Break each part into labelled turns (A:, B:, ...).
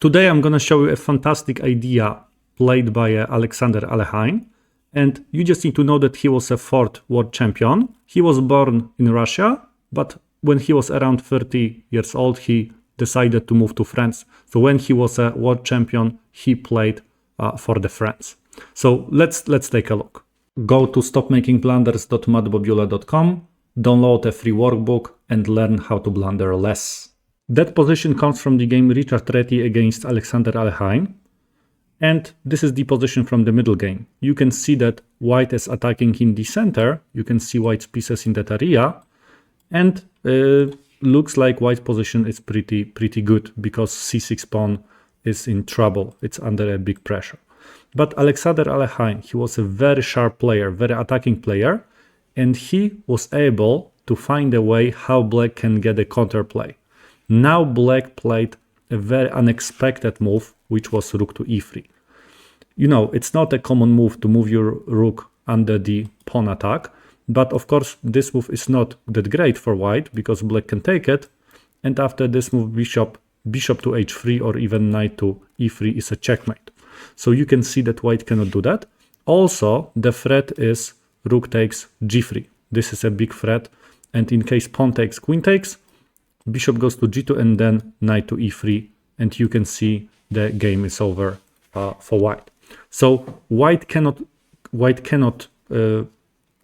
A: Today I'm gonna show you a fantastic idea played by Alexander Alekhine, and you just need to know that he was a 4th world champion. He was born in Russia, but when he was around 30 years old, he decided to move to France. So when he was a world champion, he played for the France. So let's take a look. Go to stopmakingblunders.matbobula.com, download a free workbook and learn how to blunder less. That position comes from the game Richard Reti against Alexander Alekhine. And this is the position from the middle game. You can see that white is attacking in the center. You can see white's pieces in that area. And looks like white's position is pretty good because c6 pawn is in trouble. It's under a big pressure. But Alexander Alekhine, he was a very sharp player, very attacking player. And he was able to find a way how black can get a counterplay. Now black played a very unexpected move, which was rook to e3. You know, it's not a common move to move your rook under the pawn attack, but of course this move is not that great for white because black can take it, and after this move bishop to h3 or even knight to e3 is a checkmate. So you can see that white cannot do that. Also, the threat is rook takes g3. This is a big threat, and in case pawn takes, queen takes, bishop goes to g2 and then knight to e3, and you can see the game is over for white. So white cannot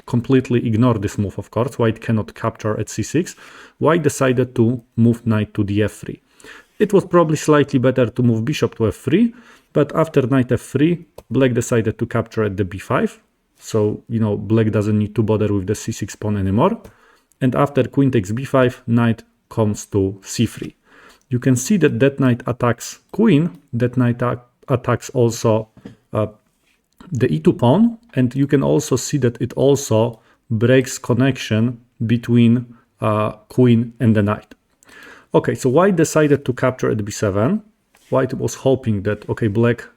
A: completely ignore this move, of course. White cannot capture at c6. White decided to move knight to the f3. It was probably slightly better to move bishop to f3, but after knight f3, black decided to capture at the b5. So, you know, black doesn't need to bother with the c6 pawn anymore. And after queen takes b5, knight comes to c3. You can see that that knight attacks queen, that knight attacks also the e2 pawn, and you can also see that it also breaks connection between queen and the knight. Okay, so white decided to capture at b7. White was hoping that, okay, black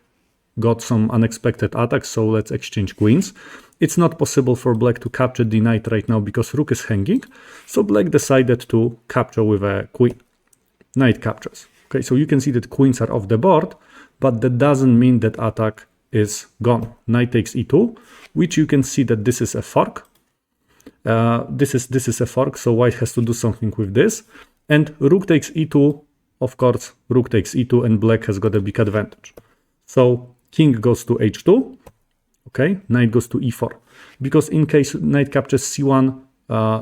A: got some unexpected attacks, so let's exchange queens. It's not possible for black to capture the knight right now because rook is hanging, so black decided to capture with a queen. Knight captures. Okay, so you can see that queens are off the board, but that doesn't mean that attack is gone. Knight takes e2, which you can see that this is a fork. This is a fork, so white has to do something with this. And rook takes e2, of course, rook takes e2, and black has got a big advantage. So king goes to h2, okay, knight goes to e4. Because in case knight captures c1,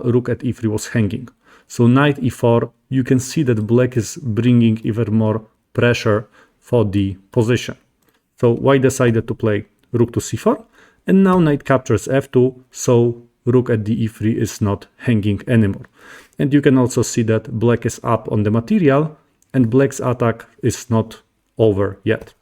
A: rook at e3 was hanging. So knight e4, you can see that black is bringing even more pressure for the position. So white decided to play rook to c4, and now knight captures f2, so rook at the e3 is not hanging anymore. And you can also see that black is up on the material, and black's attack is not over yet.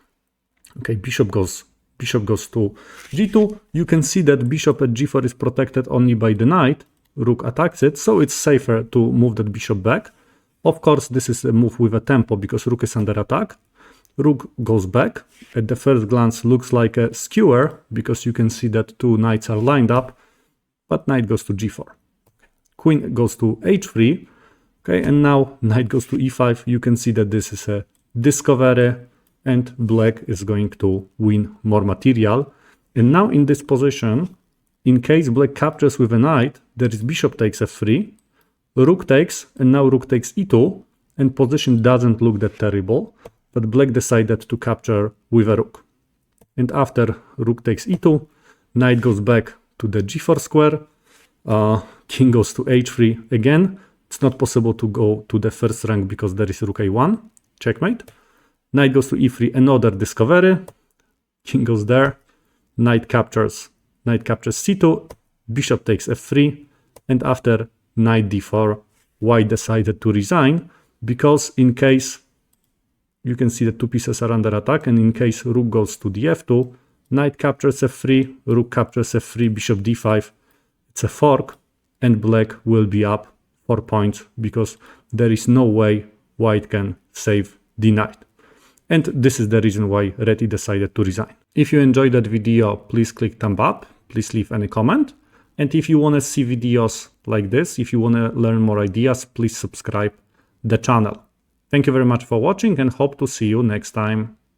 A: Okay, bishop goes to g2. You can see that bishop at g4 is protected only by the knight. Rook attacks it, so it's safer to move that bishop back. Of course, this is a move with a tempo because rook is under attack. Rook goes back. At the first glance, looks like a skewer because you can see that two knights are lined up, but knight goes to g4. Queen goes to h3. Okay, and now knight goes to e5. You can see that this is a discovery, and black is going to win more material. And now in this position, in case black captures with a knight, there is bishop takes f3, rook takes, and now rook takes e2, and position doesn't look that terrible, but black decided to capture with a rook. And after rook takes e2, knight goes back to the g4 square, king goes to h3 again. It's not possible to go to the first rank because there is rook a1, checkmate. Knight goes to e3, another discovery, king goes there, knight captures c2, bishop takes f3, and after knight d4, white decided to resign because in case, you can see the two pieces are under attack, and in case rook goes to df2, knight captures f3, rook captures f3, bishop d5, it's a fork, and black will be up 4 points because there is no way white can save the knight. And this is the reason why Reti decided to resign. If you enjoyed that video, please click thumb up, please leave any comment. And if you want to see videos like this, if you want to learn more ideas, please subscribe the channel. Thank you very much for watching and hope to see you next time.